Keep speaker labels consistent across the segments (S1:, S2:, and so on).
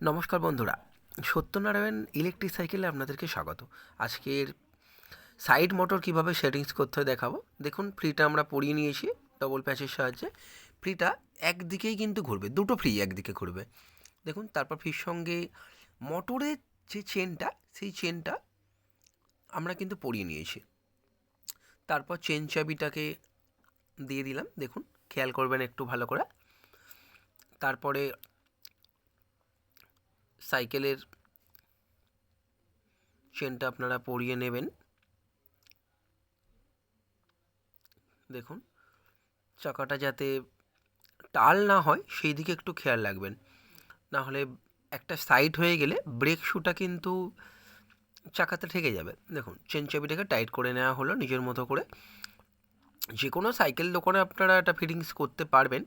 S1: নমস্কার বন্ধুরা, সত্যনারায়ণ ইলেকট্রিক সাইকেলে আপনাদেরকে স্বাগত। আজকের সাইড মোটর কিভাবে সেটিংস করতে হয় দেখাবো। দেখুন, ফ্রিটা আমরা পরিয়ে নিয়েছি ডবল প্যাচের সাহায্যে। ফ্রিটা একদিকেই কিন্তু ঘুরবে, দুটো ফ্রি একদিকে ঘুরবে। দেখুন, তারপর ফ্রির সঙ্গে মোটরের যে চেনটা, সেই চেনটা আমরা কিন্তু পরিয়ে নিয়েছি। তারপর চেন চাবিটাকে দিয়ে দিলাম, দেখুন খেয়াল করবেন একটু ভালো করে। তারপরে সাইকেলের চেনটা আপনারা পরিয়ে নেবেন। দেখুন, চাকাটা যাতে টাল না হয় সেই দিকে একটু খেয়াল রাখবেন, না হলে একটা সাইড হয়ে গেলে ব্রেক শুটা কিন্তু চাকাতে ঠেকে যাবে। দেখুন, চেন চাবিটাকে টাইট করে নেওয়া হলো নিজের মতো করে। যে কোনো সাইকেল দোকানে আপনারা এটা ফিটিংস করতে পারবেন,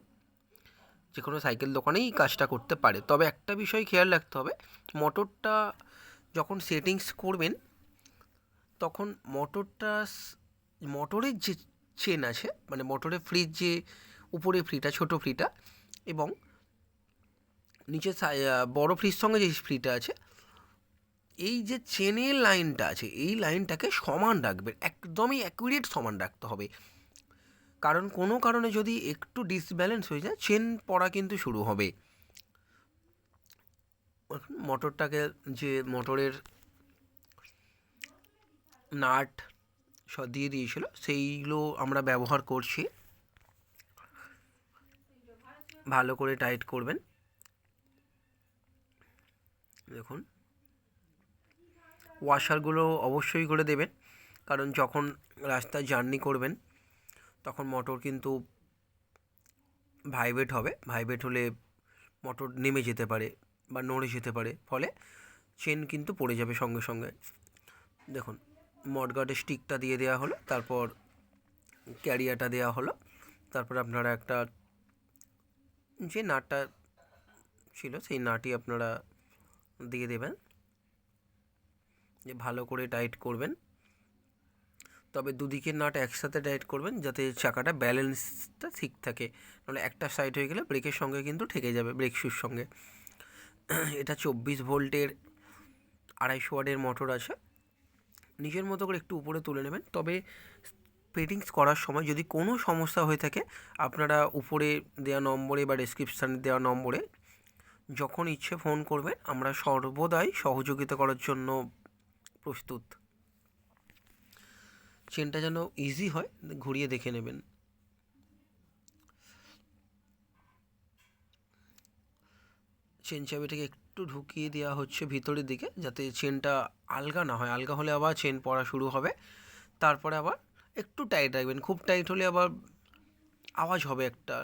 S1: যে কোনো সাইকেল দোকানেই কাজটা করতে পারে। তবে একটা বিষয় খেয়াল রাখতে হবে, মোটরটা যখন সেটিংস করবেন তখন মোটরের যে চেন আছে, মানে মোটরের ফ্রির যে উপরে ফ্রিটা, ছোটো ফ্রিটা এবং নিচে বড় ফ্রির সঙ্গে যে ফ্রিটা আছে, এই যে চেনের লাইনটা আছে এই লাইনটাকে সমান রাখবেন, একদমই অ্যাকুরেট সমান রাখতে হবে। কারণ কোনো কারণে যদি একটু ডিসব্যালেন্স হয়ে যায়, চেন পড়া কিন্তু শুরু হবে। মোটরটাকে, যে মোটরের নাট সব দিয়ে দিয়েছিল সেইগুলো আমরা ব্যবহার করছি। ভালো করে টাইট করবেন। দেখুন, ওয়াশারগুলো অবশ্যই করে দেবেন, কারণ যখন রাস্তায় জার্নি করবেন তখন মোটর কিন্তু ভাইব্রেট হবে। ভাইব্রেট হলে মোটর নেমে যেতে পারে বা নড়ে যেতে পারে, ফলে চেন কিন্তু পড়ে যাবে সঙ্গে সঙ্গে। দেখুন, মডগার্ডের স্টিকটা দিয়ে দেওয়া হলো, তারপর ক্যারিয়ারটা দেওয়া হলো, তারপর আপনারা একটা যে নাটটা ছিল সেই নাটই আপনারা দিয়ে দেবেন, যে ভালো করে টাইট করবেন। তবে দুদিকের নাট একসাথে টাইট করবেন যাতে চাকাটা ব্যালেন্সটা ঠিক থাকে, নাহলে একটা সাইড হয়ে গেলে ব্রেকের সঙ্গে কিন্তু ঠেকে যাবে, ব্রেক শুর সঙ্গে। এটা 24 ভোল্টের 250 ওয়াটের মোটর আছে। নিজের মতো করে একটু উপরে তুলে নেবেন। তবে ফিটিংস করার সময় যদি কোনো সমস্যা হয়ে থাকে, আপনারা উপরে দেওয়া নম্বরে বা ডেসক্রিপশানে দেওয়া নম্বরে যখন ইচ্ছে ফোন করবেন, আমরা সর্বদাই সহযোগিতা করার জন্য প্রস্তুত। চেনটা যেন ইজি হয়, ঘুরিয়ে দেখে নেবেন। চেন চাবিটাকে একটু ঢুকিয়ে দেওয়া হচ্ছে ভিতরের দিকে, যাতে চেনটা আলগা না হয়। আলগা হলে আবার চেন পড়া শুরু হবে। তারপরে আবার একটু টাইট রাখবেন, খুব টাইট হলে আবার আওয়াজ হবে একটা,